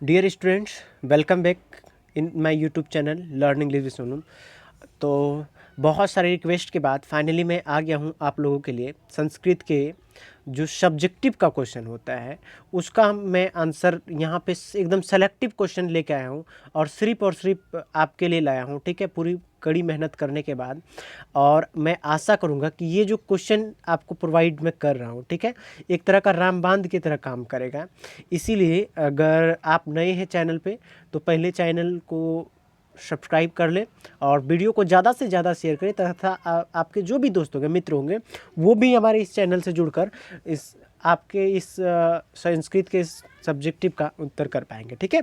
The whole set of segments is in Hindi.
Dear students, welcome back in my YouTube channel learning English with Sonu. तो बहुत सारे रिक्वेस्ट के बाद फाइनली मैं आ गया हूँ आप लोगों के लिए। संस्कृत के जो सब्जेक्टिव का क्वेश्चन होता है उसका मैं आंसर यहाँ पे एकदम सेलेक्टिव क्वेश्चन लेके आया हूँ और सिर्फ आपके लिए लाया हूँ। ठीक है, पूरी कड़ी मेहनत करने के बाद। और मैं आशा करूँगा कि ये जो क्वेश्चन आपको प्रोवाइड मैं कर रहा हूँ, ठीक है, एक तरह का रामबाण की तरह काम करेगा। इसीलिए अगर आप नए हैं चैनल पे तो पहले चैनल को सब्सक्राइब कर ले और वीडियो को ज़्यादा से ज़्यादा शेयर करें तथा आपके जो भी दोस्त होंगे, मित्र होंगे, वो भी हमारे इस चैनल से जुड़कर इस आपके इस संस्कृत के सब्जेक्टिव का उत्तर कर पाएंगे। ठीक है,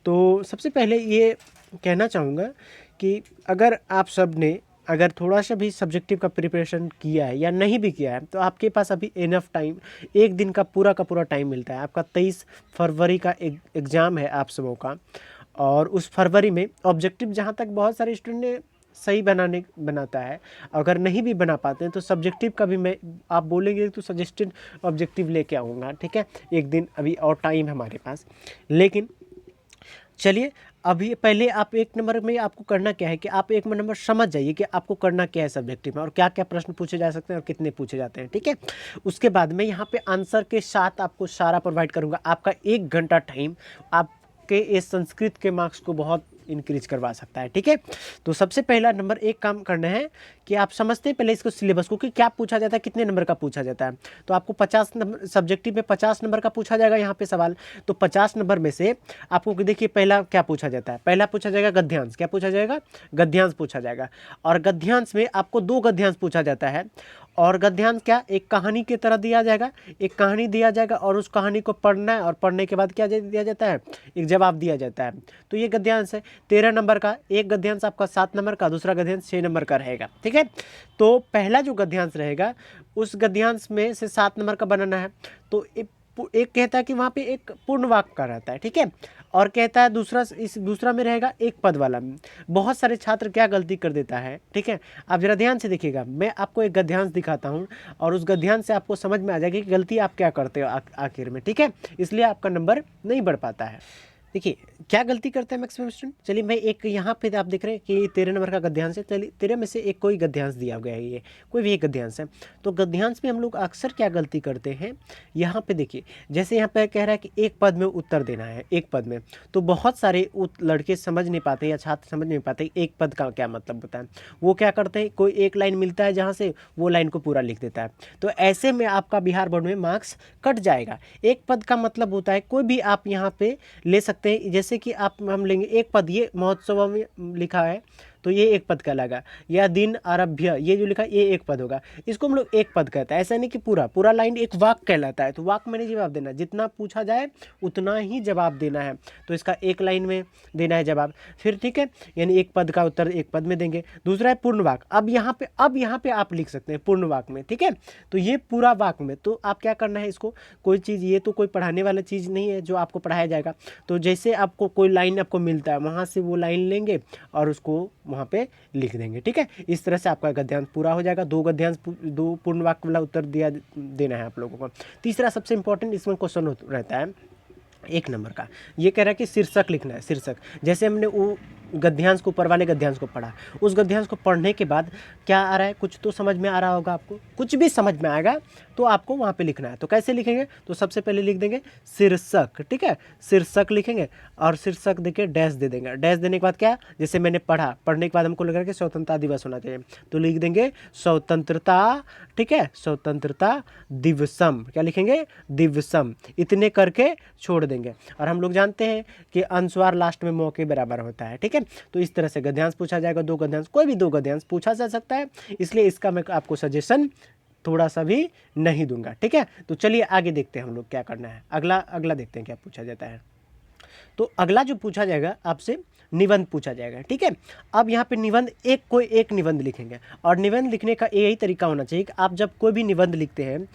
तो सबसे पहले ये कहना चाहूँगा कि अगर आप सब ने अगर थोड़ा सा भी सब्जेक्टिव का प्रिपरेशन किया है या नहीं भी किया है तो आपके पास अभी इनफ टाइम, एक दिन का पूरा टाइम मिलता है। आपका 23 फरवरी का एग्ज़ाम है आप सबों का, और उस फरवरी में ऑब्जेक्टिव जहाँ तक बहुत सारे स्टूडेंट ने सही बनाता है, अगर नहीं भी बना पाते हैं तो सब्जेक्टिव का भी मैं, आप बोलेंगे तो सजेस्टेड ऑब्जेक्टिव लेके आऊँगा। ठीक है, एक दिन अभी और टाइम है हमारे पास। लेकिन चलिए, अभी पहले आप एक नंबर में आपको करना क्या है कि आप एक नंबर समझ जाइए कि आपको करना क्या है सब्जेक्टिव में और क्या क्या प्रश्न पूछे जा सकते हैं और कितने पूछे जाते हैं। ठीक है, उसके बाद मैं यहाँ पे आंसर के साथ आपको सारा प्रोवाइड करूँगा। आपका 1 घंटा टाइम आपके इस संस्कृत के मार्क्स को बहुत इंक्रीज करवा सकता है। ठीक है, तो सबसे पहला नंबर एक काम करना है कि आप समझते हैं पहले इसको सिलेबस को कि क्या पूछा जाता है, कितने नंबर का पूछा जाता है। तो आपको 50 नंबर सब्जेक्टिव में 50 नंबर का पूछा जाएगा यहाँ पे सवाल। तो 50 नंबर में से आपको देखिए पहला क्या पूछा जाता है, पहला पूछा जाएगा गद्यांश। क्या पूछा जाएगा? गद्यांश पूछा जाएगा। और गद्यांश में आपको 2 गद्यांश पूछा जाता है। और गद्यांश क्या, एक कहानी की तरह दिया जाएगा, एक कहानी दिया जाएगा और उस कहानी को पढ़ना है और पढ़ने के बाद क्या दिया जाता है, एक जवाब दिया जाता है। तो ये गद्यांश है 13 नंबर का। एक गद्यांश आपका 7 नंबर का, दूसरा गद्यांश 6 नंबर का रहेगा। ठीक है, तो पहला जो गद्यांश रहेगा उस गद्यांश में से 7 नंबर का बनाना है। तो एक कहता है कि वहाँ पे एक पूर्ण वाक्य का रहता है। ठीक है, और कहता है दूसरा, इस दूसरा में रहेगा एक पद वाला। बहुत सारे छात्र क्या गलती कर देता है, ठीक है, आप जरा ध्यान से देखिएगा। मैं आपको एक गद्यांश दिखाता हूँ और उस गद्यांश से आपको समझ में आ जाएगी कि गलती आप क्या करते हो आखिर में। ठीक है, इसलिए आपका नंबर नहीं बढ़ पाता है। देखिए क्या गलती करते हैं मैक्सिमम स्टूडेंट। चलिए मैं एक यहाँ पे आप देख रहे हैं कि 13 नंबर का गद्यांश है। चलिए 13 में से एक कोई गद्यांश दिया गया है, ये कोई भी एक गद्यांश है। तो गद्यांश में हम लोग अक्सर क्या गलती करते हैं, यहाँ पे देखिए जैसे यहाँ पे कह रहा है कि एक पद में उत्तर देना है, एक पद में। तो बहुत सारे लड़के समझ नहीं पाते या छात्र समझ नहीं पाते एक पद का क्या मतलब होता है। वो क्या करते हैं, कोई एक लाइन मिलता है जहाँ से वो लाइन को पूरा लिख देता है। तो ऐसे में आपका बिहार बोर्ड में मार्क्स कट जाएगा। एक पद का मतलब होता है कोई भी आप यहाँ पे ले सकते हैं। जैसे कि आप हम लेंगे एक पद, ये महोत्सव में लिखा है तो ये एक पद कहलाएगा, या दिन आरभ्य ये जो लिखा है ये एक पद होगा। इसको हम लोग एक पद कहते हैं। ऐसा नहीं कि पूरा लाइन एक वाक्य कहलाता है। तो वाक्य में नहीं जवाब देना, जितना पूछा जाए उतना ही जवाब देना है। तो इसका एक लाइन में देना है जवाब फिर। ठीक है, यानी एक पद का उत्तर एक पद में देंगे। दूसरा है पूर्ण वाक्य। अब यहाँ पे आप लिख सकते हैं पूर्ण वाक्य में। ठीक है, तो ये पूरा वाक्य में तो आप क्या करना है, इसको कोई चीज़, ये तो कोई पढ़ाने वाला चीज़ नहीं है जो आपको पढ़ाया जाएगा। तो जैसे आपको कोई लाइन आपको मिलता है वहाँ से वो लाइन लेंगे और उसको वहाँ पे लिख देंगे। ठीक है, इस तरह से आपका गद्यांश पूरा हो जाएगा। 2 गद्यांश, 2 पूर्ण वाक्य वाला उत्तर देना है आप लोगों को। तीसरा सबसे इंपॉर्टेंट इसमें क्वेश्चन रहता है 1 नंबर का। ये कह रहा है कि शीर्षक लिखना है। शीर्षक जैसे हमने वो गद्यांश को, ऊपर वाले गद्यांश को पढ़ा, उस गद्यांश को पढ़ने के बाद क्या आ रहा है, कुछ तो समझ में आ रहा होगा आपको, कुछ भी समझ में आएगा तो आपको वहाँ पे लिखना है। तो कैसे लिखेंगे, तो सबसे पहले लिख देंगे शीर्षक। ठीक है, शीर्षक लिखेंगे और शीर्षक देखिए डैश दे देंगे। डैश देने के बाद क्या, जैसे मैंने पढ़ने के बाद हमको लग रहा है कि स्वतंत्रता दिवस होना चाहिए तो लिख देंगे स्वतंत्रता। ठीक है, स्वतंत्रता दिवसम। क्या लिखेंगे, दिवसम। इतने करके छोड़ देंगे। और हम लोग जानते हैं कि अनुस्वार लास्ट में मौ के बराबर होता है। ठीक है, तो इस तरह से गद्यांश पूछा जाएगा। 2 गद्यांश, कोई भी 2 गद्यांश पूछा जा सकता है, इसलिए इसका मैं आपको सजेशन थोड़ा सा भी नहीं दूंगा। ठीक है, तो चलिए आगे देखते हैं हम लोग क्या करना है। अगला देखते हैं क्या पूछा जाता है। तो अगला जो पूछा जाएगा आपसे, निबंध पूछा जाएगा। ठीक है, अब यहाँ पे निबंध कोई एक निबंध लिखेंगे और निबंध लिखने का यही तरीका होना चाहिए कि आप जब कोई भी निबंध लिखते हैं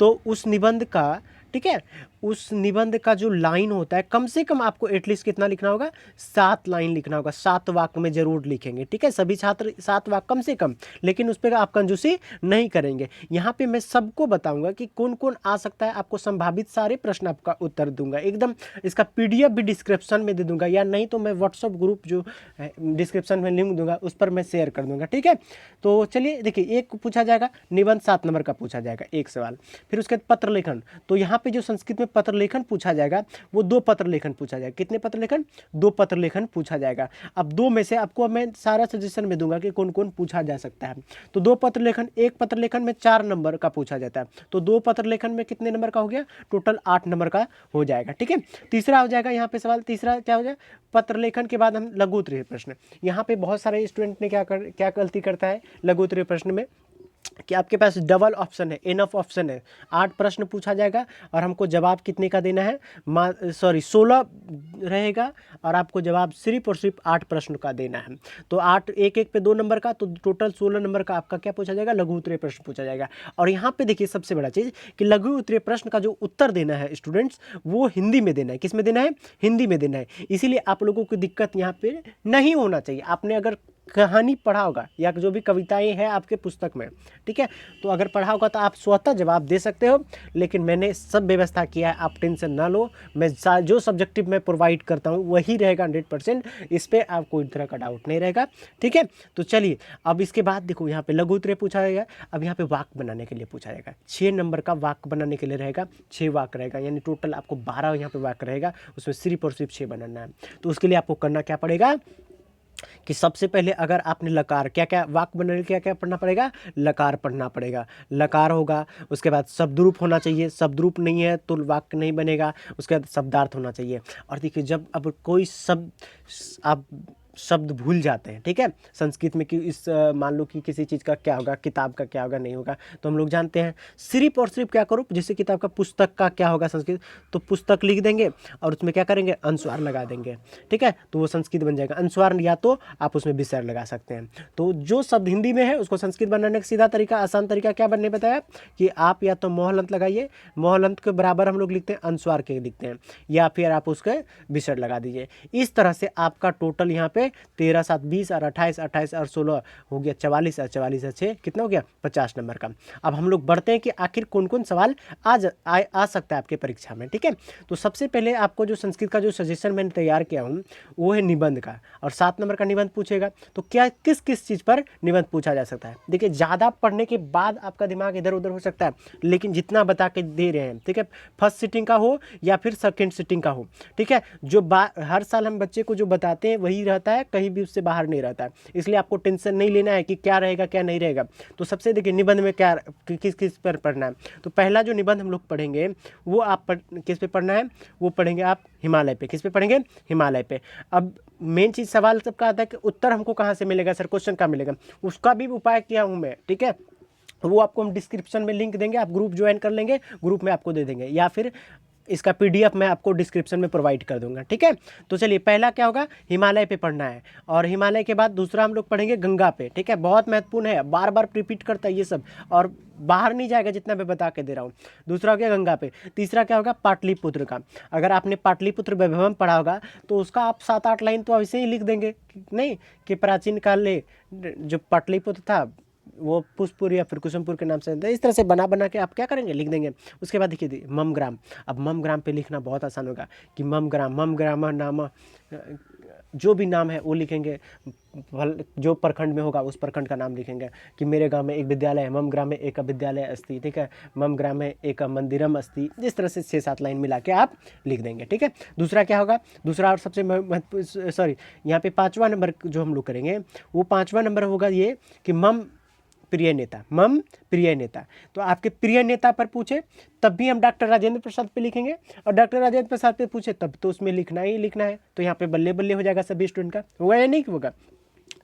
तो उस निबंध का, ठीक है, उस निबंध का जो लाइन होता है कम से कम आपको एटलीस्ट कितना लिखना होगा, 7 लाइन लिखना होगा, 7 वाक्य में जरूर लिखेंगे। ठीक है, सभी छात्र 7 वाक्य कम से कम, लेकिन उस पर आप कंजूसी नहीं करेंगे। यहाँ पे मैं सबको बताऊंगा कि कौन कौन आ सकता है, आपको संभावित सारे प्रश्न आपका उत्तर दूंगा एकदम। इसका पीडीएफ भी डिस्क्रिप्शन में दे दूंगा, या नहीं तो मैं व्हाट्सअप ग्रुप जो डिस्क्रिप्शन में लिंक दूंगा उस पर मैं शेयर कर दूंगा। ठीक है, तो चलिए देखिए, एक पूछा जाएगा निबंध 7 नंबर का पूछा जाएगा एक सवाल। फिर उसके बाद पत्र लेखन, तो यहाँ पे जो संस्कृत में पत्र लेखन पूछा जाएगा वो 2 पत्र लेखन पूछा जाएगा। कितने पत्र लेखन? 2 पत्र लेखन पूछा जाएगा। अब 2 में से आपको मैं सारा सजेशन में दूंगा कि कौन कौन पूछा जा सकता है। तो 2 पत्र लेखन, एक पत्र लेखन में 4 नंबर का पूछा जाता है, तो 2 पत्र लेखन में कितने नंबर का हो गया? टोटल 8 नंबर का हो जाएगा। ठीक है, तीसरा हो जाएगा यहाँ पे सवाल, तीसरा क्या हो जाए, पत्र लेखन के बाद हम लघु उत्तरीय प्रश्न। यहाँ पे बहुत सारे स्टूडेंट ने क्या गलती करता है लघु उत्तरीय प्रश्न में, कि आपके पास डबल ऑप्शन है, इनफ ऑप्शन है, 8 प्रश्न पूछा जाएगा और हमको जवाब कितने का देना है, 16 रहेगा और आपको जवाब सिर्फ और सिर्फ 8 प्रश्न का देना है। तो 8 एक एक पे 2 नंबर का, तो टोटल 16 नंबर का आपका क्या पूछा जाएगा, लघु उत्तरीय प्रश्न पूछा जाएगा। और यहाँ पे देखिए सबसे बड़ा चीज़ कि लघु उत्तरीय प्रश्न का जो उत्तर देना है स्टूडेंट्स, वो हिंदी में देना है। किस में देना है? हिंदी में देना है। इसीलिए आप लोगों को दिक्कत यहाँ पे नहीं होना चाहिए। आपने अगर कहानी पढ़ा होगा या जो भी कविताएं हैं आपके पुस्तक में, ठीक है, तो अगर पढ़ा होगा तो आप स्वतः जवाब दे सकते हो। लेकिन मैंने सब व्यवस्था किया है, आप टेंशन ना लो। मैं जो सब्जेक्टिव मैं प्रोवाइड करता हूँ वही रहेगा 100%, इस पर आप कोई तरह का डाउट नहीं रहेगा। ठीक है, तो चलिए अब इसके बाद देखो यहाँ पे लघु उत्तरीय पूछा जाएगा। अब यहाँ पे वाक्य बनाने के लिए पूछा जाएगा, 6 नंबर का वाक्य बनाने के लिए रहेगा, 6 वाक्य रहेगा, यानी टोटल आपको 12 यहाँ पे वाक्य रहेगा, उसमें सिर्फ और सिर्फ 6 बनाना है। तो उसके लिए आपको करना क्या पड़ेगा कि सबसे पहले अगर आपने लकार, क्या क्या वाक्य बनने क्या क्या पढ़ना पड़ेगा, लकार पढ़ना पड़ेगा, लकार होगा। उसके बाद शब्दरूप होना चाहिए, शब्दरूप नहीं है तो वाक्य नहीं बनेगा। उसके बाद शब्दार्थ होना चाहिए। और देखिए जब अब कोई शब्द आप शब्द भूल जाते हैं, ठीक है, संस्कृत में कि इस मान लो कि किसी चीज़ का क्या होगा, किताब का क्या होगा, नहीं होगा, तो हम लोग जानते हैं सिर्फ और सिर्फ क्या करो, जैसे किताब का पुस्तक का क्या होगा संस्कृत, तो पुस्तक लिख देंगे और उसमें क्या करेंगे, अनुस्वार लगा देंगे। ठीक है, तो वो संस्कृत बन जाएगा। अनुस्वार या तो आप उसमें विसर्ग लगा सकते हैं। तो जो शब्द हिंदी में है उसको संस्कृत बनाने का सीधा तरीका, आसान तरीका क्या बनने बताया कि आप या तो मोहलंत लगाइए, मोहलंत के बराबर हम लोग लिखते हैं, अनुस्वार के लिखते हैं, या फिर आप उसके विसर्ग लगा दीजिए। इस तरह से आपका टोटल यहाँ पे 13 7 20 और 28 28 और 16 हो गया 44 और 44 6 कितना हो गया, 50 नंबर का। अब हम लोग बढ़ते हैं कि आखिर कौन कौन सवाल आ सकता है आपके परीक्षा में। ठीक है, तो सबसे पहले आपको जो संस्कृत का जो सजेशन मैंने तैयार किया हूँ वो है निबंध का, और 7 नंबर का निबंध पूछेगा। तो क्या किस किस चीज़ पर निबंध पूछा जा सकता है? देखिए ज़्यादा पढ़ने के बाद आपका दिमाग इधर उधर हो सकता है, लेकिन जितना बता के दे रहे हैं, ठीक है, फर्स्ट सिटिंग का हो या फिर सेकेंड सिटिंग का हो, ठीक है, जो हर साल हम बच्चे को जो बताते हैं वही रहता है, कहीं भी उससे बाहर नहीं रहता है। इसलिए आपको टेंशन नहीं लेना है कि क्या रहेगा क्या नहीं रहेगा। तो सबसे देखिए निबंध में क्या किस किस पर पढ़ना है। तो पहला जो निबंध हम लोग पढ़ेंगे वो आप किस पे पढ़ना है, वो पढ़ेंगे आप हिमालय पे। किस पे पढ़ेंगे? हिमालय पे। अब मेन चीज़ सवाल सबका आता है कि उत्तर हमको कहाँ से मिलेगा सर, क्वेश्चन कहाँ मिलेगा, उसका भी उपाय किया हूँ मैं। ठीक है, वो आपको हम डिस्क्रिप्शन में लिंक देंगे, आप ग्रुप ज्वाइन कर लेंगे, ग्रुप में आपको दे देंगे, या फिर इसका पीडीएफ मैं आपको डिस्क्रिप्शन में प्रोवाइड कर दूंगा। ठीक है, तो चलिए पहला क्या होगा, हिमालय पे पढ़ना है, और हिमालय के बाद दूसरा हम लोग पढ़ेंगे गंगा पे। ठीक है, बहुत महत्वपूर्ण है, बार बार रिपीट करता है ये सब, और बाहर नहीं जाएगा जितना मैं बता के दे रहा हूँ। दूसरा हो गया गंगा पे। तीसरा क्या होगा, पाटलिपुत्र का। अगर आपने पाटलिपुत्र वैभवम पढ़ा होगा तो उसका आप 7-8 लाइन तो ऐसे ही लिख देंगे, नहीं कि प्राचीन काल जो पाटलिपुत्र था वो पुष्पुर या फिर कुसुमपुर के नाम से, इस तरह से बना बना के आप क्या करेंगे, लिख देंगे। उसके बाद देखिए मम ग्राम। अब मम ग्राम पे लिखना बहुत आसान होगा कि मम ग्राम नाम, जो भी नाम है वो लिखेंगे, जो प्रखंड में होगा उस प्रखंड का नाम लिखेंगे कि मेरे गांव में एक विद्यालय है, मम ग्राम में एक विद्यालय अस्ति। ठीक है, मम ग्राम में एक मंदिरम अस्ति। जिस तरह से 6-7 लाइन मिला के आप लिख देंगे। ठीक है, दूसरा क्या होगा, दूसरा और सबसे महत्वपूर्ण, सॉरी यहाँ पे 5वां नंबर जो हम लोग करेंगे वो 5वां नंबर होगा ये कि मम प्रिय नेता, मम प्रिय नेता। तो आपके प्रिय नेता पर पूछे तब भी हम डॉक्टर राजेंद्र प्रसाद पे लिखेंगे, और डॉक्टर राजेंद्र प्रसाद पे पूछे तब तो उसमें लिखना ही लिखना है। तो यहाँ पे बल्ले बल्ले हो जाएगा सभी स्टूडेंट का, होगा या नहीं होगा।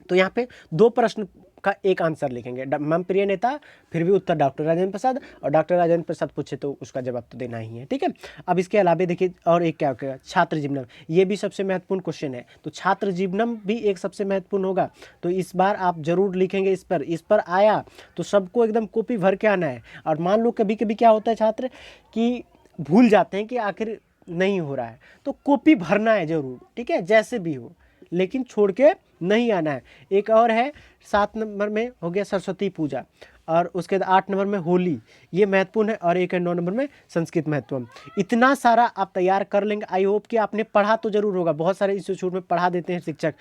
तो यहाँ पे 2 प्रश्न का एक आंसर लिखेंगे, मम प्रिय नेता, फिर भी उत्तर डॉक्टर राजेंद्र प्रसाद, और डॉक्टर राजेंद्र प्रसाद पूछे तो उसका जवाब तो देना ही है। ठीक है, अब इसके अलावा देखिए और एक क्या होगा, छात्र जीवनम। ये भी सबसे महत्वपूर्ण क्वेश्चन है, तो छात्र जीवनम भी एक सबसे महत्वपूर्ण होगा। तो इस बार आप जरूर लिखेंगे इस पर आया तो सबको एकदम कॉपी भर के आना है। और मान लो कभी कभी क्या होता है छात्र कि भूल जाते हैं कि आखिर नहीं हो रहा है। तो कॉपी भरना है ज़रूर, ठीक है, जैसे भी हो, लेकिन छोड़ के नहीं आना है। एक और है 7 नंबर में हो गया सरस्वती पूजा, और उसके बाद 8 नंबर में होली, ये महत्वपूर्ण है। और एक है 9 नंबर में संस्कृत महत्वपूर्ण। इतना सारा आप तैयार कर लेंगे। आई होप कि आपने पढ़ा तो जरूर होगा, बहुत सारे इंस्टीट्यूट में पढ़ा देते हैं शिक्षक,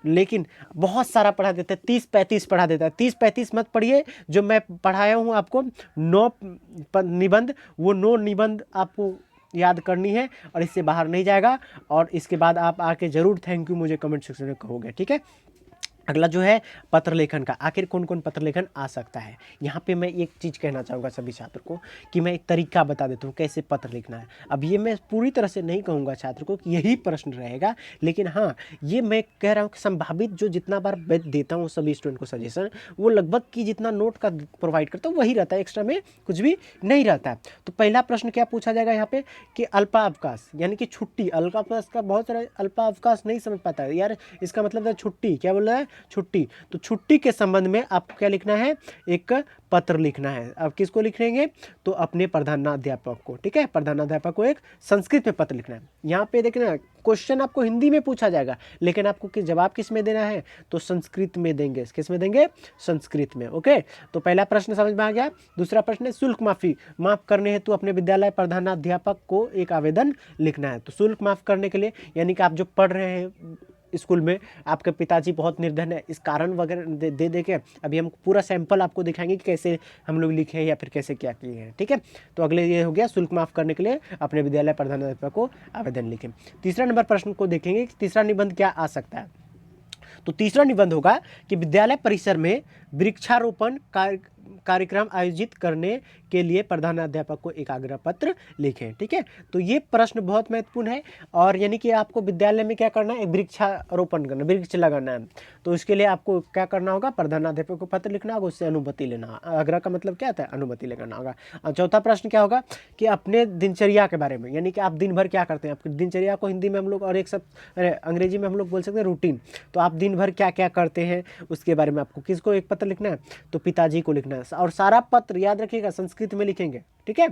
लेकिन बहुत सारा पढ़ा देते हैं, 30-35 पढ़ा देता है। 30-35 मत पढ़िए, जो मैं पढ़ाया हूँ आपको 9 निबंध, वो 9 निबंध आपको याद करनी है और इससे बाहर नहीं जाएगा। और इसके बाद आप आके ज़रूर थैंक यू मुझे कमेंट सेक्शन में कहोगे, ठीक है। अगला जो है पत्र लेखन का, आखिर कौन कौन पत्र लेखन आ सकता है। यहाँ पे मैं एक चीज़ कहना चाहूँगा सभी छात्र को कि मैं एक तरीका बता देता हूँ कैसे पत्र लिखना है। अब ये मैं पूरी तरह से नहीं कहूँगा छात्र को कि यही प्रश्न रहेगा, लेकिन हाँ ये मैं कह रहा हूँ कि संभावित जो जितना बार मैं देता हूँ सभी स्टूडेंट को सजेशन, वो लगभग कि जितना नोट का प्रोवाइड करता हूँ वही रहता है, एक्स्ट्रा में कुछ भी नहीं रहता है। तो पहला प्रश्न क्या पूछा जाएगा यहाँ पे कि अल्पावकाश यानी कि छुट्टी। अल्पावकाश का बहुत सारा अल्पावकाश नहीं समझ पाता है यार, इसका मतलब है छुट्टी, क्या बोल रहा है, छुट्टी। तो छुट्टी के संबंध में आपको क्या लिखना है, एक पत्र लिखना है। अब किसको लिखेंगे, तो अपने प्रधानाध्यापक को, ठीक है, प्रधानाध्यापक को एक संस्कृत में पत्र लिखना है। यहाँ पे देखना क्वेश्चन आपको हिंदी में पूछा जाएगा, लेकिन आपको जवाब किस में देना है, तो संस्कृत में देंगे। किस में देंगे, संस्कृत में। ओके, तो पहला प्रश्न समझ में आ गया। दूसरा प्रश्न है शुल्क माफ करने हेतु अपने विद्यालय प्रधानाध्यापक को एक आवेदन लिखना है। तो शुल्क माफ करने के लिए यानी कि आप जो पढ़ रहे हैं स्कूल में, आपके पिताजी बहुत निर्धन है, इस कारण वगैरह दे के अभी हम पूरा सैंपल आपको दिखाएंगे कि कैसे हम लोग लिखे हैं या फिर कैसे क्या किए हैं, ठीक है। तो अगले ये हो गया शुल्क माफ करने के लिए अपने विद्यालय प्रधानाध्यापक को आवेदन लिखें। तीसरा नंबर प्रश्न को देखेंगे कि तीसरा निबंध क्या आ सकता है। तो तीसरा निबंध होगा कि विद्यालय परिसर में वृक्षारोपण कार्यक्रम आयोजित करने के लिए प्रधानाध्यापक को एक आग्रह पत्र लिखें, ठीक है। तो ये प्रश्न बहुत महत्वपूर्ण है, और यानी कि आपको विद्यालय में क्या करना है, वृक्षारोपण करना, वृक्ष लगाना है। तो इसके लिए आपको क्या करना होगा, प्रधानाध्यापक को पत्र लिखना होगा, उससे अनुमति लेना। आग्रह का मतलब क्या होता है, अनुमति लेना होगा। और चौथा प्रश्न क्या होगा कि अपने दिनचर्या के बारे में, यानी कि आप दिन भर क्या करते हैं, आपकी दिनचर्या को हिंदी में हम लोग और एक सब अंग्रेजी में हम लोग बोल सकते हैं रूटीन। तो आप दिन भर क्या क्या करते हैं उसके बारे में आपको किसको एक पत्र लिखना है, तो पिताजी को लिखना है। और सारा पत्र याद रखिएगा संस्कृत में लिखेंगे, ठीक है।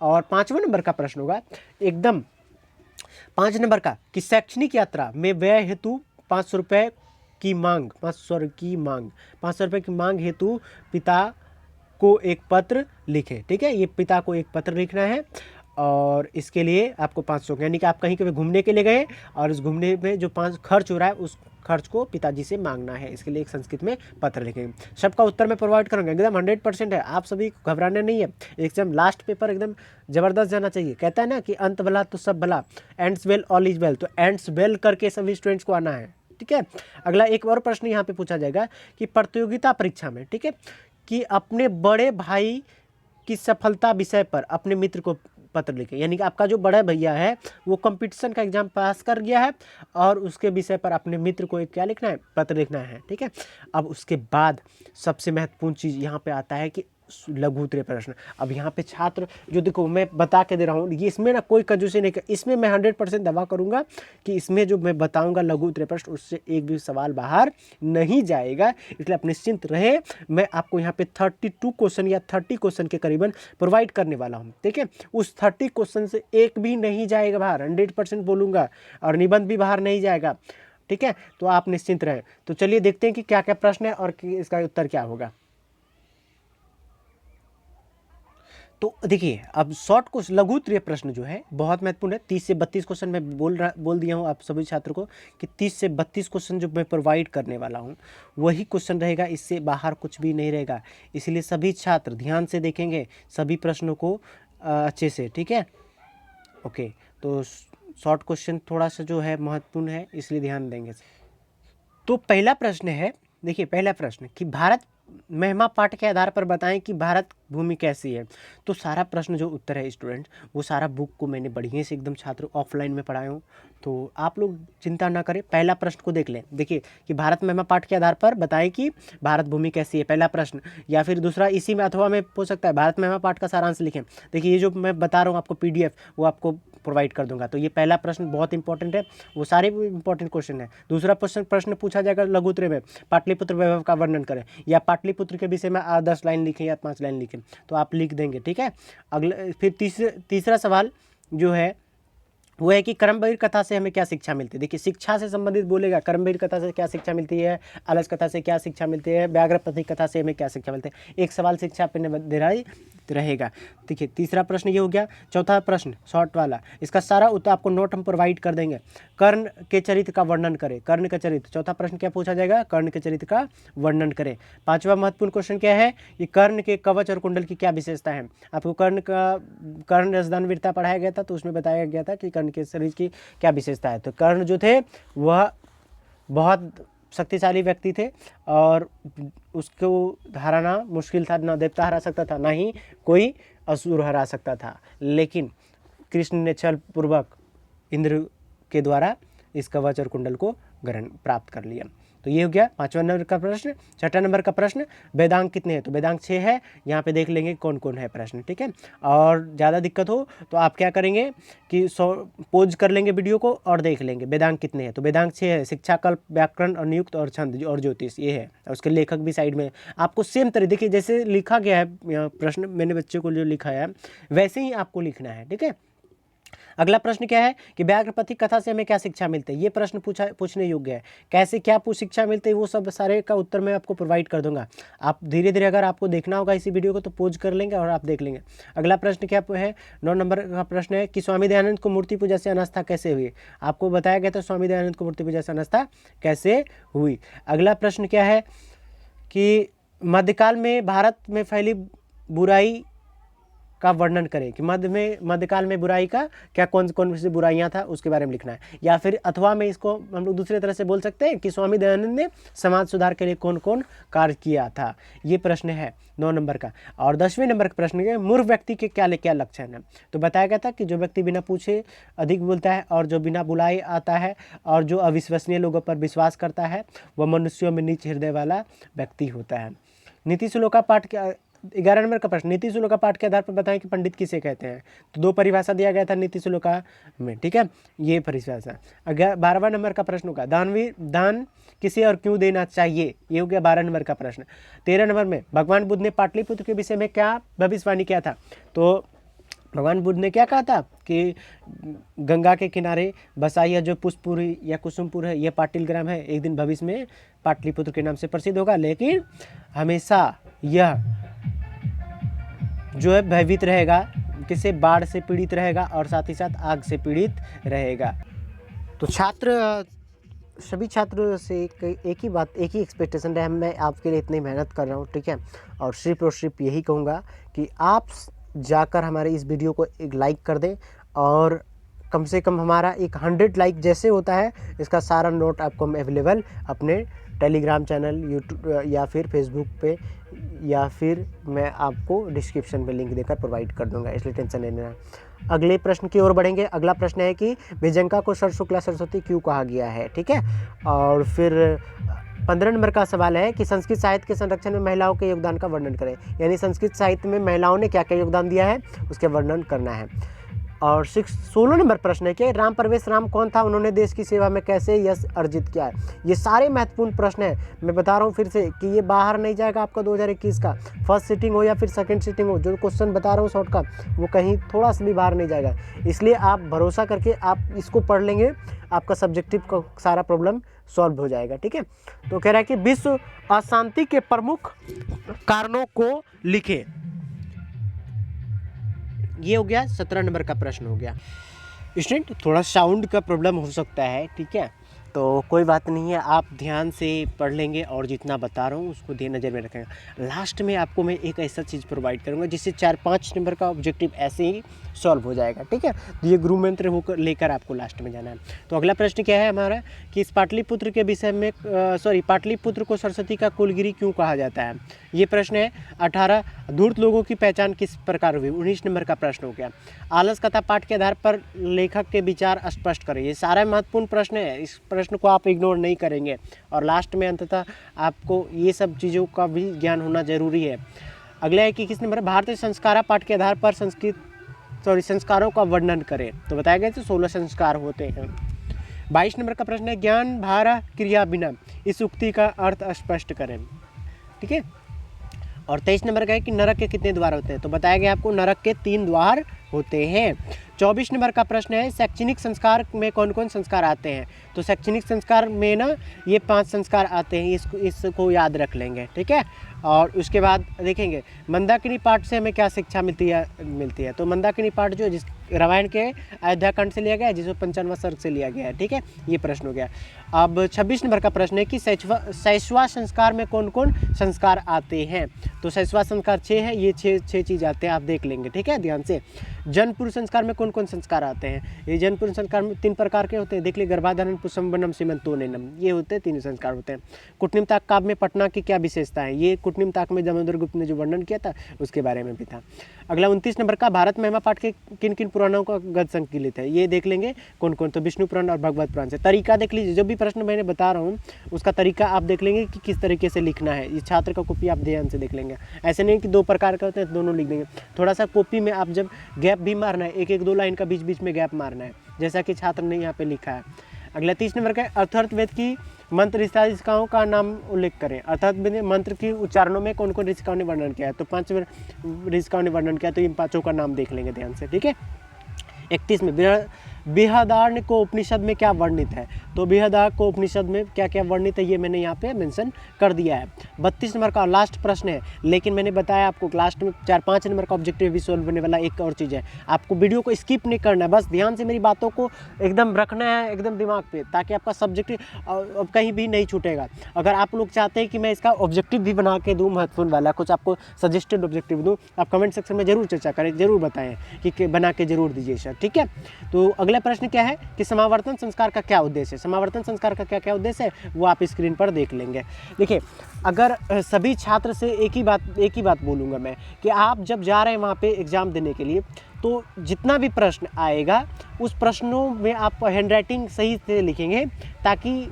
और 5वां नंबर का प्रश्न होगा एकदम 5 नंबर का कि शैक्षणिक यात्रा में व्यय हेतु 500 रुपये की मांग, 500 रुपये की मांग हेतु पिता को एक पत्र लिखे, ठीक है। ये पिता को एक पत्र लिखना है, और इसके लिए आपको 500, यानी कि आप कहीं कहीं घूमने के लिए गए और उस घूमने में जो 5 खर्च हो रहा है उस खर्च को पिताजी से मांगना है। इसके लिए एक संस्कृत में पत्र लिखेंगे। सबका उत्तर मैं प्रोवाइड करूँगा, एकदम 100% है, आप सभी को घबराना नहीं है। एकदम लास्ट पेपर एकदम ज़बरदस्त जाना चाहिए। कहता है ना कि अंत भला तो सब भला, ends well all is well, तो एंड्स वेल करके सभी स्टूडेंट्स को आना है, ठीक है। अगला एक और प्रश्न यहाँ पे पूछा जाएगा कि प्रतियोगिता परीक्षा में, ठीक है, कि अपने बड़े भाई की सफलता विषय पर अपने मित्र को पत्र लिखे। यानी कि आपका जो बड़ा भैया है वो कंपटीशन का एग्जाम पास कर गया है और उसके विषय पर अपने मित्र को एक क्या लिखना है, पत्र लिखना है, ठीक है। अब उसके बाद सबसे महत्वपूर्ण चीज़ यहाँ पे आता है कि लघु उत्तरीय प्रश्न। अब यहाँ पे छात्र जो देखो मैं बता के दे रहा हूँ, ये इसमें ना कोई कंजूसी नहीं कर, इसमें मैं 100% दावा करूँगा कि इसमें जो मैं बताऊँगा लघु उत्तरीय प्रश्न उससे एक भी सवाल बाहर नहीं जाएगा, इसलिए आप निश्चिंत रहे। मैं आपको यहाँ पे 32 क्वेश्चन या 30 क्वेश्चन के करीबन प्रोवाइड करने वाला हूँ, ठीक है। उस 30 क्वेश्चन से एक भी नहीं जाएगा बाहर, 100% बोलूँगा, और निबंध भी बाहर नहीं जाएगा, ठीक है। तो आप निश्चिंत रहें। तो चलिए देखते हैं कि क्या क्या प्रश्न है और इसका उत्तर क्या होगा। तो देखिए अब शॉर्ट क्वेश्चन लघु उत्तरीय प्रश्न जो है बहुत महत्वपूर्ण है। 30 से 32 क्वेश्चन मैं बोल दिया हूँ आप सभी छात्र को कि 30 से 32 क्वेश्चन जो मैं प्रोवाइड करने वाला हूँ वही क्वेश्चन रहेगा, इससे बाहर कुछ भी नहीं रहेगा। इसलिए सभी छात्र ध्यान से देखेंगे सभी प्रश्नों को अच्छे से, ठीक है। ओके, तो शॉर्ट क्वेश्चन थोड़ा सा जो है महत्वपूर्ण है, इसलिए ध्यान देंगे। तो पहला प्रश्न है, देखिए पहला प्रश्न कि भारत महिमा पाठ के आधार पर बताएं कि भारत भूमि कैसी है। तो सारा प्रश्न जो उत्तर है स्टूडेंट वो सारा बुक को मैंने बढ़िया से एकदम छात्र ऑफलाइन में पढ़ाया हूँ, तो आप लोग चिंता ना करें। पहला प्रश्न को देख लें, देखिए कि भारत महिमा पाठ के आधार पर बताएं कि भारत भूमि कैसी है, पहला प्रश्न। या फिर दूसरा इसी में अथवा में पूछ सकता है भारत महिमा पाठ का सारांश लिखें। देखिए ये जो मैं बता रहा हूँ आपको PDF वो आपको प्रोवाइड कर दूंगा। तो ये पहला प्रश्न बहुत इंपॉर्टेंट है, वो सारे इंपॉर्टेंट क्वेश्चन है। दूसरा प्रश्न पूछा जाएगा लघु उत्तरीय में पाटलिपुत्र वैभव का वर्णन करें, या पाटलिपुत्र के विषय में 10 लाइन लिखें या 5 लाइन लिखें। थे, तो आप लिख देंगे, ठीक है। अगला फिर तीसरा सवाल जो है वो है कि कर्मवीर कथा से हमें क्या शिक्षा मिलती है। देखिए शिक्षा से संबंधित बोलेगा, कर्मवीर कथा से क्या शिक्षा मिलती है, अलस कथा से क्या शिक्षा मिलती है, व्याघ्रपति कथा से हमें क्या शिक्षा मिलती है। एक सवाल शिक्षा पे दे रहा रहेगा। देखिए तीसरा प्रश्न ये हो गया। चौथा प्रश्न शॉर्ट वाला, इसका सारा उत्तर आपको नोट हम प्रोवाइड कर देंगे। कर्ण के चरित्र का वर्णन करें, कर्ण का चरित्र, चौथा प्रश्न क्या पूछा जाएगा, कर्ण के चरित्र का वर्णन करें। पांचवा महत्वपूर्ण क्वेश्चन क्या है, ये कर्ण के कवच और कुंडल की क्या विशेषता है। आपको कर्ण रसदान वीरता पढ़ाया गया था, तो उसमें बताया गया था कि कर्ण के शरीर की क्या विशेषता है। तो कर्ण जो थे वह बहुत शक्तिशाली व्यक्ति थे और उसको हराना मुश्किल था, ना देवता हरा सकता था, ना ही कोई असुर हरा सकता था। लेकिन कृष्ण ने छल पूर्वक इंद्र के द्वारा इस कवच और कुंडल को ग्रहण प्राप्त कर लिया। तो ये हो गया 5वां नंबर का प्रश्न। 6ठा नंबर का प्रश्न, वेदांग कितने हैं, तो वेदांग 6 है। यहाँ पे देख लेंगे कौन कौन है प्रश्न, ठीक है। और ज़्यादा दिक्कत हो तो आप क्या करेंगे कि पोज कर लेंगे वीडियो को और देख लेंगे वेदांग कितने हैं। तो वेदांग 6 है, शिक्षा, कल्प, व्याकरण और नियुक्त और छंद और ज्योतिष, ये है। और उसके लेखक भी साइड में आपको सेम तरह, देखिए जैसे लिखा गया है प्रश्न, मैंने बच्चे को जो लिखा है वैसे ही आपको लिखना है, ठीक है। अगला प्रश्न क्या है कि व्याघ्रपति कथा से हमें क्या शिक्षा मिलती है। ये प्रश्न पूछने योग्य है। कैसे क्या शिक्षा मिलती है वो सब सारे का उत्तर मैं आपको प्रोवाइड कर दूंगा। आप धीरे धीरे अगर आपको देखना होगा इसी वीडियो को तो पोज कर लेंगे और आप देख लेंगे। अगला प्रश्न क्या है, 9 नंबर का प्रश्न है कि स्वामी दयानंद को मूर्ति पूजा से अनास्था कैसे हुई। आपको बताया गया था स्वामी दयानंद को मूर्ति पूजा से अनास्था कैसे हुई। अगला प्रश्न क्या है कि मध्यकाल में भारत में फैली बुराई का वर्णन करें, कि मध्यकाल में बुराई का क्या कौन सी बुराइयां था उसके बारे में लिखना है। या फिर अथवा में इसको हम लोग दूसरे तरह से बोल सकते हैं कि स्वामी दयानंद ने समाज सुधार के लिए कौन कौन कार्य किया था। ये प्रश्न है 9 नंबर का। और 10वें नंबर का प्रश्न है मूर्ख व्यक्ति के क्या लक्षण है। तो बताया गया था कि जो व्यक्ति बिना पूछे अधिक बोलता है और जो बिना बुलाए आता है और जो अविश्वसनीय लोगों पर विश्वास करता है वह मनुष्यों में नीच हृदय वाला व्यक्ति होता है। नीति श्लोका पाठ क्या, 11 नंबर का प्रश्न, नीति श्लोका पाठ के आधार पर बताएं कि पंडित किसे कहते हैं। तो 2 परिभाषा दिया गया था नीति श्लोका में, ठीक है, ये परिभाषा। 12वां नंबर का प्रश्न होगा दान किसे और क्यों देना चाहिए, ये हो गया 12 नंबर का प्रश्न। 13 नंबर में भगवान बुद्ध ने पाटलिपुत्र के विषय में क्या भविष्यवाणी किया था। तो भगवान बुद्ध ने क्या कहा था कि गंगा के किनारे बसा यह जो पुष्पपुर या कुसुमपुर है, यह पाटिल ग्राम है, एक दिन भविष्य में पाटलिपुत्र के नाम से प्रसिद्ध होगा, लेकिन हमेशा यह जो है भयभीत रहेगा, किसे बाढ़ से पीड़ित रहेगा और साथ ही साथ आग से पीड़ित रहेगा। तो सभी छात्रों से एक ही एक्सपेक्टेशन है, मैं आपके लिए इतनी मेहनत कर रहा हूँ, ठीक है। और सिर्फ यही कहूँगा कि आप जाकर हमारे इस वीडियो को एक लाइक कर दें और कम से कम हमारा एक 100 लाइक जैसे होता है इसका सारा नोट आपको अवेलेबल अपने टेलीग्राम चैनल, यूट्यूब या फिर फेसबुक पे या फिर मैं आपको डिस्क्रिप्शन में लिंक देकर प्रोवाइड कर दूंगा, इसलिए टेंशन नहीं लेना। अगले प्रश्न की ओर बढ़ेंगे। अगला प्रश्न है कि विजयंका को शुक्ला सरस्वती क्यों कहा गया है, ठीक है। और फिर 15 नंबर का सवाल है कि संस्कृत साहित्य के संरक्षण में महिलाओं के योगदान का वर्णन करें, यानी संस्कृत साहित्य में महिलाओं ने क्या क्या योगदान दिया है उसके वर्णन करना है। और 16 नंबर प्रश्न है कि राम परवेश राम कौन था, उन्होंने देश की सेवा में कैसे यश अर्जित किया है। ये सारे महत्वपूर्ण प्रश्न हैं, मैं बता रहा हूँ फिर से कि ये बाहर नहीं जाएगा आपका 2021 का, फर्स्ट सीटिंग हो या फिर सेकंड सीटिंग हो, जो क्वेश्चन बता रहा हूँ शॉर्ट का वो कहीं थोड़ा सा भी बाहर नहीं जाएगा। इसलिए आप भरोसा करके आप इसको पढ़ लेंगे, आपका सब्जेक्टिव का सारा प्रॉब्लम सॉल्व हो जाएगा, ठीक है। तो कह रहा है कि विश्व अशांति के प्रमुख कारणों को लिखें। ये हो गया 17 नंबर का प्रश्न हो गया। स्टूडेंट थोड़ा साउंड का प्रॉब्लम हो सकता है, ठीक है, तो कोई बात नहीं है, आप ध्यान से पढ़ लेंगे और जितना बता रहा हूँ उसको नज़र में रखेंगे। लास्ट में आपको मैं एक ऐसा चीज़ प्रोवाइड करूँगा जिससे 4-5 नंबर का ऑब्जेक्टिव ऐसे ही सॉल्व हो जाएगा, ठीक है। तो ये गुरु मंत्र होकर लेकर आपको लास्ट में जाना है। तो अगला प्रश्न क्या है हमारा कि इस पाटलिपुत्र के विषय में पाटलिपुत्र को सरस्वती का कुलगिरी क्यों कहा जाता है। ये प्रश्न है। 18 धूर्त लोगों की पहचान किस प्रकार हुई, 19 नंबर का प्रश्न हो गया। आलस कथा पाठ के आधार पर लेखक के विचार स्पष्ट करें। ये सारा महत्वपूर्ण प्रश्न है, इस प्रश्न को आप इग्नोर नहीं करेंगे और लास्ट में अंततः आपको ये सब चीज़ों का भी ज्ञान होना जरूरी है। अगला है कि किस नंबर भारतीय संस्कारा पाठ के आधार पर संस्कारों का वर्णन करें। तो बताया गया 16 संस्कार होते हैं। 22 नंबर का प्रश्न है ज्ञान भारा क्रिया बिना, इस उक्ति का अर्थ स्पष्ट करें, ठीक है। और 23 नंबर का है कि नरक के कितने द्वार होते हैं, तो बताया गया आपको नरक के 3 द्वार होते हैं। 24 नंबर का प्रश्न है शैक्षणिक संस्कार में कौन कौन संस्कार आते हैं, तो शैक्षणिक संस्कार में ना ये 5 संस्कार आते हैं, इसको याद रख लेंगे, ठीक है। और उसके बाद देखेंगे मंदाकिनी पाठ से हमें क्या शिक्षा मिलती है। तो मंदाकिनी पाठ जो जिस रामायण के अयोध्याकांड से लिया गया है, जिसको 55वां सर्ग से लिया गया है, ठीक है, ये प्रश्न हो गया। अब 26 नंबर का प्रश्न है कि शैशवा संस्कार में कौन कौन संस्कार आते हैं, तो शैशवा संस्कार 6 है, ये 6 चीज़ आते हैं, आप देख लेंगे, ठीक है, ध्यान से। जनपुर संस्कार में कौन कौन संस्कार आते हैं, ये जनपुर संस्कार में 3 प्रकार के होते हैं, देख लीजिए, गर्भाधारण, पुष्पवनम, सीमंतोनेनम, ये होते हैं 3 संस्कार होते हैं। कुटनिमताक काव्य में पटना की क्या विशेषता है, ये कुटनिमताक में दामोदर गुप्त ने जो वर्णन किया था उसके बारे में भी था। अगला 29 नंबर का भारत महिमा पाठ के किन किन पुराणों का गद्य संकलित है, ये देख लेंगे कौन कौन, तो विष्णु पुराण और भगवत पुराण से। तरीका देख लीजिए, जो भी प्रश्न मैंने बता रहा हूँ उसका तरीका आप देख लेंगे कि किस तरीके से लिखना है, इस छात्र का कॉपी आप ध्यान से देख लेंगे, ऐसे नहीं कि 2 प्रकार के होते हैं दोनों लिख देंगे, थोड़ा सा कॉपी में आप जब गैप भी मारना है, 1-1, 2 लाइन का बीच बीच में गैप मारना है, जैसा कि छात्र ने यहाँ पे लिखा है। अगला 30 नंबर का अर्थवेद की मंत्र ऋषिकाओं का नाम उल्लेख करें, अर्थात मंत्र की उच्चारणों में कौन कौन ऋषिकाओं ने वर्णन किया है, तो 5 ऋषिकाओं ने वर्णन किया, तो इन 5 का नाम देख लेंगे ध्यान से, ठीक है। 31 में बृहदारण्य को उपनिषद में क्या वर्णित है, तो बृहदारण्य को उपनिषद में क्या क्या वर्णित है ये मैंने यहाँ पे मेंशन कर दिया है। 32 नंबर का लास्ट प्रश्न है, लेकिन मैंने बताया आपको लास्ट में 4-5 नंबर का ऑब्जेक्टिव भी सॉल्व होने वाला एक और चीज़ है, आपको वीडियो को स्किप नहीं करना है, बस ध्यान से मेरी बातों को एकदम रखना है एकदम दिमाग पे, ताकि आपका सब्जेक्ट कहीं भी नहीं छूटेगा। अगर आप लोग चाहते हैं कि मैं इसका ऑब्जेक्टिव भी बना के दूँ महत्वपूर्ण वाला, कुछ आपको सजेस्टेड ऑब्जेक्टिव दूँ, आप कमेंट सेक्शन में जरूर चर्चा करें, जरूर बताएं कि बना के जरूर दीजिए सर, ठीक है। तो अगला प्रश्न क्या है कि समावर्तन संस्कार का क्या उद्देश्य है, समावर्तन संस्कार का क्या क्या उद्देश्य है वो आप स्क्रीन पर देख लेंगे। देखिए, अगर सभी छात्र से एक ही बात बोलूँगा मैं कि आप जब जा रहे हैं वहाँ पे एग्ज़ाम देने के लिए, तो जितना भी प्रश्न आएगा उस प्रश्नों में आप हैंडराइटिंग सही से लिखेंगे, ताकि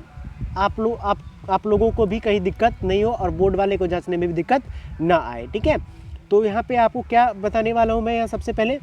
आप लोगों को भी कहीं दिक्कत नहीं हो और बोर्ड वाले को जांचने में भी दिक्कत ना आए, ठीक है। तो यहाँ पे आपको क्या बताने वाला हूँ मैं यहाँ सबसे पहले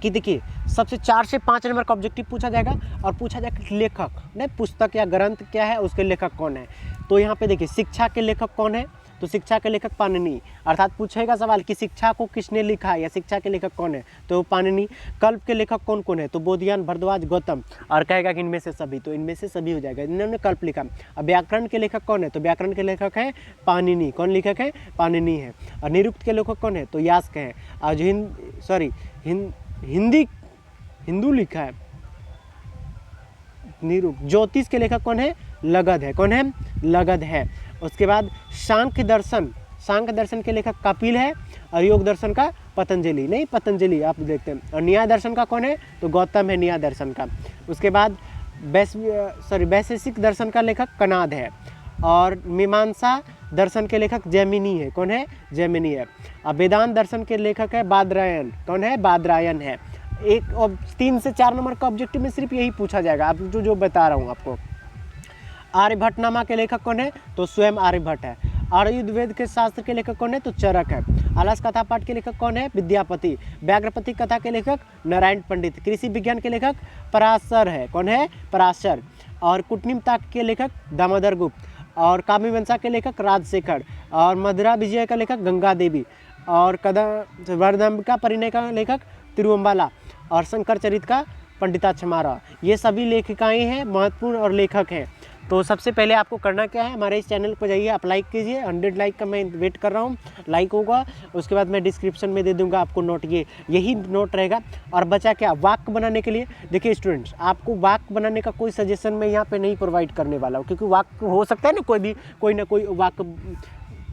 कि देखिए, सबसे 4 से 5 नंबर का ऑब्जेक्टिव पूछा जाएगा और पूछा जाएगा लेखक, नहीं पुस्तक या ग्रंथ क्या है, उसके लेखक कौन है। तो यहाँ पे देखिए, शिक्षा के लेखक कौन है, तो शिक्षा के लेखक पाणिनि, अर्थात पूछेगा सवाल कि शिक्षा को किसने लिखा है या शिक्षा के लेखक कौन है, तो पाणिनि। कल्प के लेखक कौन कौन है, तो बोधियान, भरद्वाज, गौतम, और कहेगा कि इनमें से सभी, तो इनमें से सभी हो जाएगा, इन्होंने कल्प लिखा। अब व्याकरण के लेखक कौन है, तो व्याकरण के लेखक है पाणिनि, कौन लेखक है, पाणिनि है। और निरुक्त के लेखक कौन है, तो यास्क है। और जो हिंदू लिखा है निरुक्त। ज्योतिष के लेखक कौन है, लगध है, कौन है, लगध है। उसके बाद सांख्य दर्शन के लेखक कपिल है, और योग दर्शन का पतंजलि आप देखते हैं। और न्याय दर्शन का कौन है, तो गौतम है न्याय दर्शन का। उसके बाद वैशेषिक दर्शन का लेखक कनाद है, और मीमांसा दर्शन के लेखक जैमिनी है, कौन है, जैमिनी है। और वेदांत दर्शन के लेखक है बादरायण, कौन है, बादरायण है। 3 से 4 नंबर का ऑब्जेक्टिव में सिर्फ यही पूछा जाएगा, आप जो बता रहा हूँ आपको। आर्यभट्टनामा के लेखक कौन है, तो स्वयं आर्यभट्ट है। आयुर्वेद के शास्त्र के लेखक कौन है, तो चरक है। आलस कथा पाठ के लेखक कौन है, विद्यापति। व्याघ्रपति कथा के लेखक नारायण पंडित। कृषि विज्ञान के लेखक पराशर है, कौन है, पराशर। और कुटनिमताक के लेखक दामोदर गुप्त। और काव्यमीमांसा के लेखक राजशेखर। और मधुरा विजय का लेखक गंगा देवी। और वर्धम्बिका परिणय का लेखक तिरुअम्बाला। और शंकर चरित का पंडिता छमारा। ये सभी लेखिकाएँ हैं, महत्वपूर्ण और लेखक हैं। तो सबसे पहले आपको करना क्या है, हमारे इस चैनल पर जाइए, आप लाइक कीजिए। 100 लाइक का मैं वेट कर रहा हूँ, लाइक होगा। उसके बाद मैं डिस्क्रिप्शन में दे दूंगा आपको नोट, यही नोट रहेगा। और बचा क्या, वाक्य बनाने के लिए। देखिए स्टूडेंट्स, आपको वाक्य बनाने का कोई सजेशन मैं यहाँ पे नहीं प्रोवाइड करने वाला हूँ, क्योंकि वाक्य हो सकता है ना, कोई ना कोई वाक्य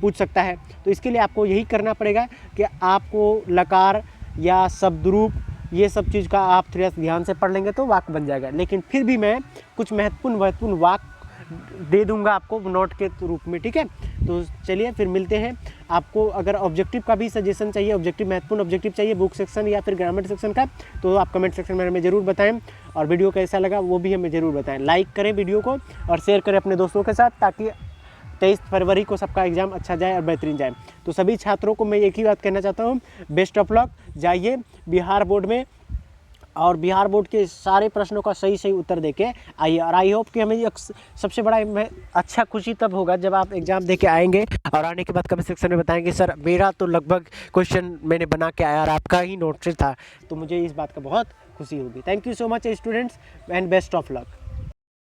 पूछ सकता है। तो इसके लिए आपको यही करना पड़ेगा कि आपको लकार या शब्दरूप, ये सब चीज़ का आप थोड़ा ध्यान से पढ़ लेंगे तो वाक्य बन जाएगा। लेकिन फिर भी मैं कुछ महत्वपूर्ण वाक्य दे दूंगा आपको नोट के रूप में, ठीक है। तो चलिए फिर मिलते हैं। आपको अगर ऑब्जेक्टिव का भी सजेशन चाहिए, महत्वपूर्ण ऑब्जेक्टिव चाहिए बुक सेक्शन या फिर ग्रामर सेक्शन का, तो आप कमेंट सेक्शन में हमें ज़रूर बताएं। और वीडियो कैसा लगा वो भी हमें ज़रूर बताएं। लाइक करें वीडियो को और शेयर करें अपने दोस्तों के साथ, ताकि 23 फरवरी को सबका एग्ज़ाम अच्छा जाए और बेहतरीन जाए। तो सभी छात्रों को मैं एक ही बात कहना चाहता हूँ, बेस्ट ऑफ लक। जाइए बिहार बोर्ड में और बिहार बोर्ड के सारे प्रश्नों का सही सही उत्तर देके आइए। और आई होप कि हमें एक सबसे बड़ा मैं अच्छा खुशी तब होगा जब आप एग्ज़ाम दे के आएंगे और आने के बाद कमेंट सेक्शन में बताएंगे सर मेरा तो लगभग क्वेश्चन मैंने बना के आया और आपका ही नोट से था, तो मुझे इस बात का बहुत खुशी होगी। Thank you so much students and best of luck.